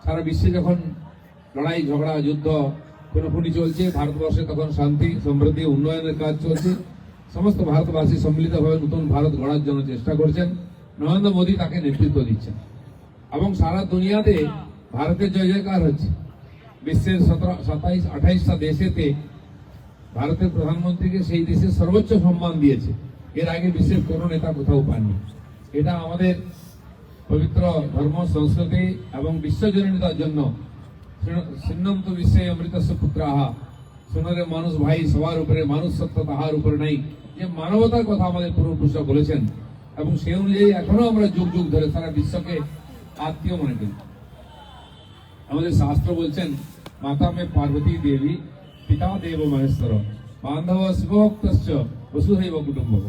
সারা বিশ্বে যখন লড়াই ঝগড়া যুদ্ধ খুনোখুনি চলছে, ভারতবর্ষে তখন শান্তি সমৃদ্ধি উন্নয়নের কাজ চলছে। সমস্ত ভারতবাসী সম্মিলিতভাবে নতুন ভারত গড়ার জন্য চেষ্টা করছেন। নরেন্দ্র মোদী তাকে নেতৃত্ব দিচ্ছেন এবং সারা দুনিয়াতে ভারতের জয় জয়কার হচ্ছে। বিশ্বের 27-28টা দেশেতে ভারতের প্রধানমন্ত্রীকে সেই দেশের সর্বোচ্চ সম্মান দিয়েছে। এর আগে বিশ্বের কোন নেতা কোথাও পাননি। এটা আমাদের পবিত্র ধর্ম সংস্কৃতি এবং বিশ্বজনীনতার জন্য সিন্নম তো বিশ্বে অমৃতস্য পুত্রাহা, সোনারে মানুষ ভাই সবার উপরে, মানুষ সত্য তাহার উপরে নাই, যে মানবতার কথা আমাদের পূর্বপুরুষরা বলেছেন এবং সেই অনুযায়ী এখনো আমরা যুগ যুগ ধরে সারা বিশ্বকে আত্মীয় মনে করি। আমাদের শাস্ত্র বলছেন মাতা মে পার্বতী দেবী, পিতা দেব মহেশ্বর, বান্ধব শিবভক্তশ্চ বসুধৈব কুটুম্বক।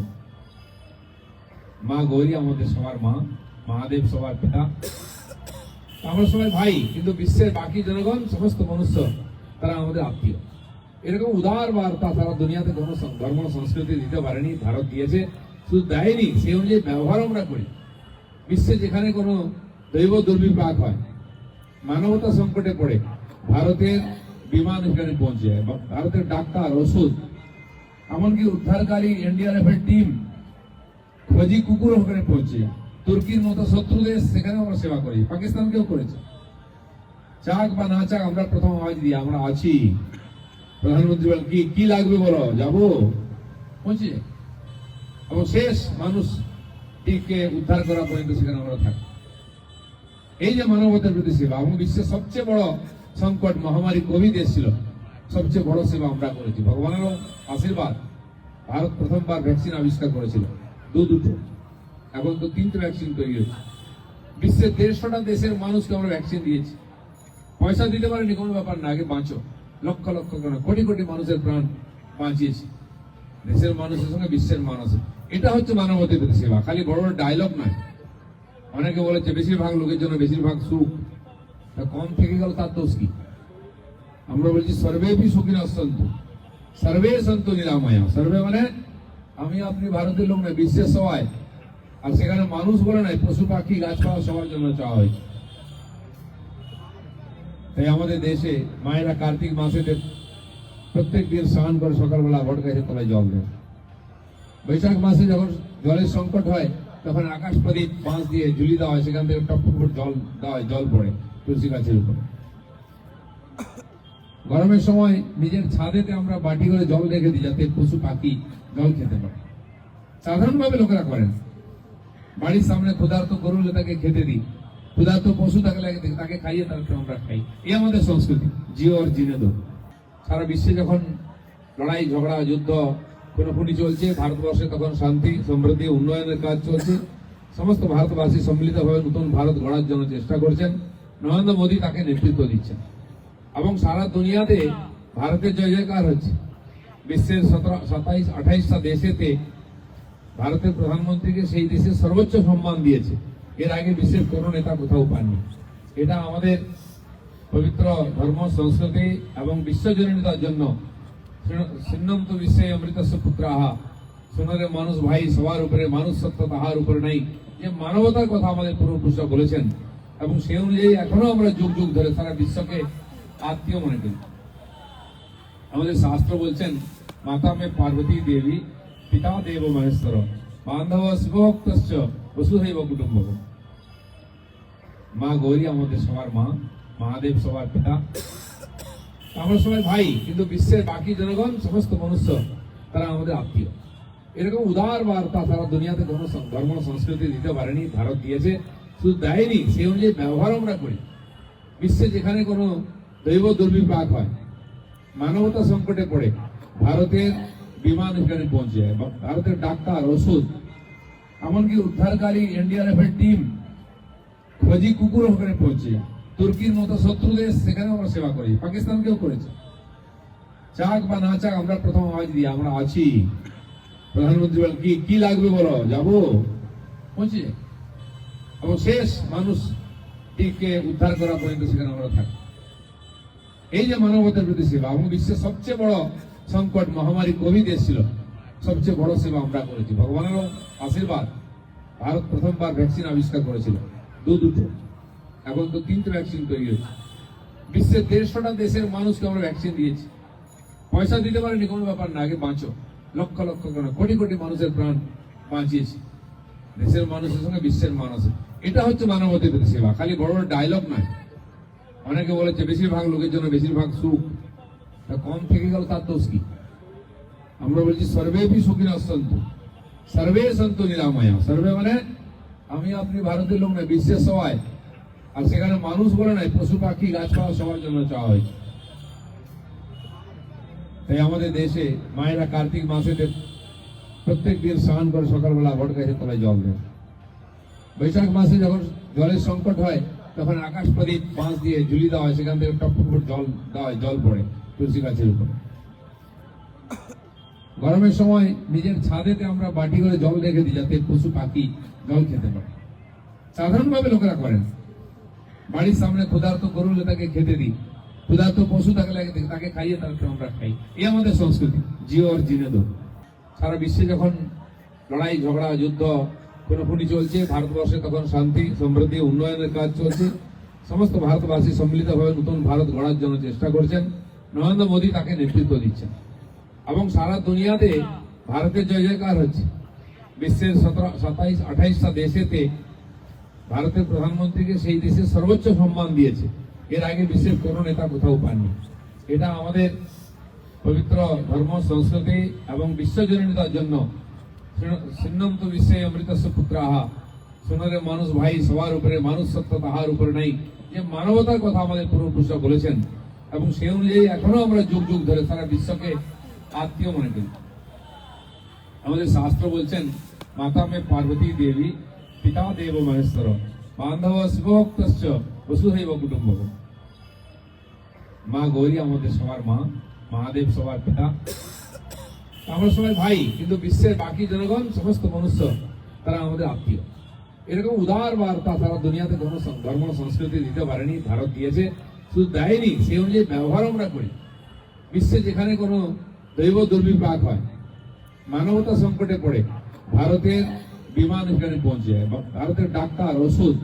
মা গৌরী আমাদের সবার মা, মহাদেব সবার পিতা, আমরা সবাই ভাই, কিন্তু বিশ্বের বাকি জনগণ সমস্ত মনুষ্য তারা আমাদের আত্মীয়। এরকম উদার বার্তা সারা দুনিয়াতে কোনো ধর্ম সংস্কৃতি দিতে পারেনি, ভারত দিয়েছে। শুধু দেয়নি, সেই অনুযায়ী ব্যবহার আমরা করি। বিশ্বে যেখানে কোনো দৈব দুর্বিপাক হয়, মানবতা সংকটে পড়ে, ভারতের বিমান এখানে পৌঁছে যায়, ভারতের ডাক্তার, ওষুধ, এমনকি উদ্ধারকারী এনডিআরএফ-এর টিম, খোঁজি কুকুর ওখানে পৌঁছে যায়। তুর্কির মতো শত্রু দেশ, সেখানে আমরা সেবা করি, পাকিস্তানকেও করেছে। চাক বা না চাক আমরা প্রথম আওয়াজ দিই, আমরা আছি। প্রধানমন্ত্রী বলেন কি লাগবে বলো, যাবো, পৌঁছে যায়। এবং শেষ মানুষটিকে উদ্ধার করা পর্যন্ত সেখানে আমরা থাকি। এই যে মানবতার প্রতি সেবা, এবং বিশ্বের সবচেয়ে বড় সংকট মহামারী কোভিড এসেছিল, সবচেয়ে বড় সেবা আমরা করেছি। ভগবানেরও আশীর্বাদ, ভারত প্রথমবার ভ্যাকসিন আবিষ্কার করেছিল, দুটো, এখন তো 3টে ভ্যাকসিন তৈরি হচ্ছে। বিশ্বের 150টা দেশের মানুষকে আমরা ভ্যাকসিন দিয়েছি। পয়সা দিতে পারেনি, কোনো ব্যাপার না, আগে বাঁচো। লক্ষ লক্ষ কোটি কোটি মানুষের প্রাণ বাঁচিয়েছি, দেশের মানুষের সঙ্গে বিশ্বের মানুষের। এটা হচ্ছে মানবতার প্রতি সেবা, খালি বড় বড় ডায়লগ নয়। অনেকে বলেছে বেশিরভাগ লোকের জন্য বেশিরভাগ সুখ, কম থেকে গেল তার দোষ কি? আমরা বলছি সর্বেপি সুখিনঃ সন্তু, সর্বে সন্তু নিরাময়া। সর্বে মানে আমি আপনি ভারতের লোক নয়, বিশ্বের সবাই। আর সেখানে মানুষ বলে নাই, পশু পাখি গাছপালা সবার জন্য চাওয়া হয়েছে। তাই আমাদের দেশে মায়েরা কার্তিক মাসে প্রত্যেক দিন স্নান করে সকালবেলা বট গাছের তলায় জল দেয়। বৈশাখ মাসে যখন জলের সংকট হয়, তখন আকাশ প্রদীপ বাঁশ দিয়ে ঝুলি দেওয়া হয়, সেখান থেকে টপ টপ জল দেওয়া হয়, জল পড়ে তুলসী গাছের উপরে। গরমের সময় নিজের ছাদেতে আমরা বাটি করে জল রেখে দিই, যাতে পশু পাখি জল খেতে পারে। সাধারণভাবে লোকেরা করেন। বাড়ির সামনে ক্ষুধার্ত গরু হলে তাকে খেতে দিই, ক্ষুধার্ত পশু থাকলে তাকে খাইয়ে তারপরে আমরা খাই। এই আমাদের সংস্কৃতি, জিও আর জিনে দো। সারা বিশ্বে যখন লড়াই ঝগড়া যুদ্ধ খুনোখুনি চলছে, ভারতবর্ষে তখন শান্তি সমৃদ্ধি উন্নয়নের কাজ চলছে। সমস্ত ভারতবাসী সম্মিলিতভাবে নতুন ভারত গড়ার জন্য চেষ্টা করছেন। নরেন্দ্র মোদী তাকে নেতৃত্ব দিচ্ছেন এবং সারা দুনিয়াতে ভারতের জয় জয়কার হচ্ছে। বিশ্বের 27-28টা দেশেতে ভারতের প্রধানমন্ত্রীকে সেই দেশের সর্বোচ্চ সম্মান দিয়েছে। এর আগে বিশ্বের কোন নেতা কোথাও পাননি। এটা আমাদের পবিত্র ধর্ম সংস্কৃতি এবং বিশ্বজনীনতার জন্য সিন্নম তো বিশ্বে অমৃতস্য পুত্রাহা, সোনারে মানুষ ভাই সবার উপরে, মানুষ সত্য তাহার উপরে নাই, যে মানবতার কথা আমাদের পূর্বপুরুষরা বলেছেন এবং সেই অনুযায়ী এখনো আমরা যুগ যুগ ধরে সারা বিশ্বকে আত্মীয় মনে করি। আমাদের শাস্ত্র বলছেন মাতা মে পার্বতী দেবী, পিতা দেব মহেশ্বর, বান্ধব শিবভক্তশ্চ বসুধৈব কুটুম্বক। মা গৌরী আমাদের সবার মা, মহাদেব সবার পিতা, আমরা সবাই ভাই, কিন্তু বিশ্বের বাকি জনগণ সমস্ত মনুষ্য তারা আমাদের আত্মীয়। এরকম উদার বার্তা সারা দুনিয়াতে কোনো ধর্ম সংস্কৃতি দিতে পারেনি, ভারত দিয়েছে। শুধু দেয়নি, সেই অনুযায়ী ব্যবহার আমরা করি। বিশ্বে যেখানে কোনো দৈব দুর্বিপাক হয়, মানবতা সংকটে পড়ে, ভারতের বিমান এখানে পৌঁছে যায়, ভারতের ডাক্তার, ওষুধ, এমনকি উদ্ধারকারী এনডিআরএফ-এর টিম, খোঁজি কুকুর ওখানে পৌঁছে যায়। তুর্কির মতো শত্রু দেশ, সেখানে আমরা সেবা করি, পাকিস্তানকেও করেছে। চাক বা না চাক আমরা প্রথম আওয়াজ দিই, আমরা আছি। প্রধানমন্ত্রী বলেন কি লাগবে বলো, যাবো, পৌঁছে যায়। এবং শেষ মানুষটিকে উদ্ধার করা পর্যন্ত সেখানে আমরা থাকি। এই যে মানবতার প্রতি সেবা, এবং বিশ্বের সবচেয়ে বড় সংকট মহামারী কোভিড এসেছিল, সবচেয়ে বড় সেবা আমরা করেছি। ভগবানেরও আশীর্বাদ, ভারত প্রথমবার ভ্যাকসিন আবিষ্কার করেছিল, দুটো, এখন তো 3টে ভ্যাকসিন তৈরি হচ্ছে। বিশ্বের 150টা দেশের মানুষকে আমরা ভ্যাকসিন দিয়েছি। পয়সা দিতে পারেনি, কোনো ব্যাপার না, আগে বাঁচো। লক্ষ লক্ষ কোটি কোটি মানুষের প্রাণ বাঁচিয়েছি, দেশের মানুষের সঙ্গে বিশ্বের মানুষের। এটা হচ্ছে মানবতার সেবা, খালি বড় বড় ডায়লগ নয়। অনেকে বলেছে বেশিরভাগ লোকের জন্য বেশিরভাগ সুখ, তা কম থেকে গেল তার দোষ কি? আমরা বলছি সর্বে ভি সুখিনঃ সন্তু, সর্বে সন্তু নিরাময়া। সর্বে মানে আমি আপনি ভারতের লোক নয়, বিশ্বের সবাই। আর সেখানে মানুষ বলে নাই, পশু পাখি গাছপালা সবার জন্য চাওয়া হয়েছে। তাই আমাদের দেশে মায়েরা কার্তিক মাসে প্রত্যেক দিন স্নান করে সকালবেলা বট গাছের তলায় জল দেয়। বৈশাখ মাসে যখন জলের সংকট হয় তখন আকাশ প্রদীপ বাঁশ দিয়ে ঝুলি দেওয়া হয়, সেখান থেকে টপ টপ জল দেওয়া হয়, জল পড়ে তুলসী গাছের উপরে। গরমের সময় নিজের ছাদেতে আমরা বাটি করে জল রেখে দিই, যাতে পশু পাখি জল খেতে পারে। সাধারণভাবে লোকেরা করেন, বাড়ির সামনে ক্ষুধার্ত গরু হলে তাকে খেতে দিই, ক্ষুধার্ত পশু থাকলে তাকে খাইয়ে তারপরে আমরা খাই। এই আমাদের সংস্কৃতি, জিও আর জিনে দো। সারা বিশ্বে যখন লড়াই ঝগড়া যুদ্ধ খুনোখুনি চলছে, ভারতবর্ষে তখন শান্তি সমৃদ্ধি উন্নয়নের কাজ চলছে। সমস্ত ভারতবাসী সম্মিলিতভাবে নতুন ভারত গড়ার জন্য চেষ্টা করছেন। নরেন্দ্র মোদী তাকে নেতৃত্ব দিচ্ছেন এবং সারা দুনিয়াতে ভারতের জয় জয়কার হচ্ছে। বিশ্বের 27-28টা দেশেতে ভারতের প্রধানমন্ত্রীকে সেই দেশের সর্বোচ্চ সম্মান দিয়েছে। এর আগে বিশ্বের কোনো নেতা কোথাও পাননি। এটা আমাদের পবিত্র ধর্ম সংস্কৃতি এবং বিশ্বজনীনতার জন্য। সিন্নন্ত বিশ্বে অমৃতস্য পুত্রাহা, সোনারে মানুষ ভাই সবার উপরে, মানুষ সত্য তাহার উপরে নাই, যে মানবতার কথা আমাদের পূর্বপুরুষরা বলেছেন এবং সেই অনুযায়ী এখনো আমরা যুগ যুগ ধরে সারা বিশ্বকে আত্মীয় মনে করি। আমাদের শাস্ত্র বলছেন, মাতা মে পার্বতী দেবী, পিতা দেব মহেশ্বর, বান্ধব শিবভক্তশ্চ বসুধৈব কুটুম্বক। মা গৌরী আমাদের সবার মা, মহাদেব সবার পিতা, আমরা সবাই ভাই, কিন্তু বিশ্বের বাকি জনগণ সমস্ত মনুষ্য তারা আমাদের আত্মীয়। এরকম উদার বার্তা সারা দুনিয়াতে কোনো ধর্ম সংস্কৃতি দিতে পারেনি, ভারত দিয়েছে। শুধু দেয়নি, সেই অনুযায়ী ব্যবহার আমরা করি। বিশ্বে যেখানে কোনো দৈব দুর্বিপাক হয়, মানবতা সংকটে পড়ে, ভারতের বিমান এখানে পৌঁছে যায়, ভারতের ডাক্তার, ওষুধ,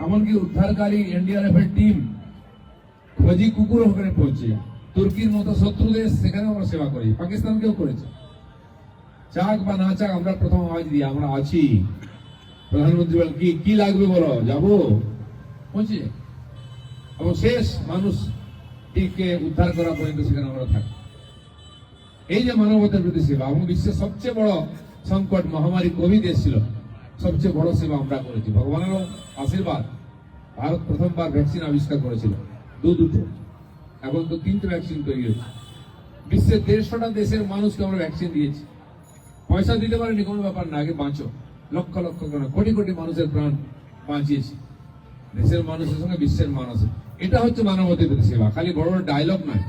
এমনকি উদ্ধারকারী এনডিআরএফ এর টিম, খোঁজি কুকুর ওখানে পৌঁছে যায়। তুর্কির মতো শত্রু দেশ, সেখানে আমরা সেবা করি, পাকিস্তানকেও করেছে। চাক বা না চাক আমরা প্রথম আওয়াজ দিই, আমরা আছি। প্রধানমন্ত্রী বলেন কি লাগবে বলো, যাবো, পৌঁছে যায়। এবং শেষ মানুষটিকে উদ্ধার করা পর্যন্ত সেখানে আমরা থাকি। এই যে মানবতার প্রতি সেবা, এবং বিশ্বের সবচেয়ে বড় সংকট মহামারী কোভিড এসেছিল, সবচেয়ে বড় সেবা আমরা করেছি। ভগবানেরও আশীর্বাদ, ভারত প্রথমবার ভ্যাকসিন আবিষ্কার করেছিল, দুটো। এখন তো 3টে ভ্যাকসিন তৈরি হচ্ছে। বিশ্বের 150টা দেশের মানুষকে আমরা ভ্যাকসিন দিয়েছি। পয়সা দিতে পারেনি, কোনো ব্যাপার না, আগে বাঁচো। লক্ষ লক্ষ কোটি কোটি মানুষের প্রাণ বাঁচিয়েছি, দেশের মানুষের সঙ্গে বিশ্বের মানুষের। এটা হচ্ছে মানবতার প্রতি সেবা, খালি বড় বড় ডায়লগ নয়।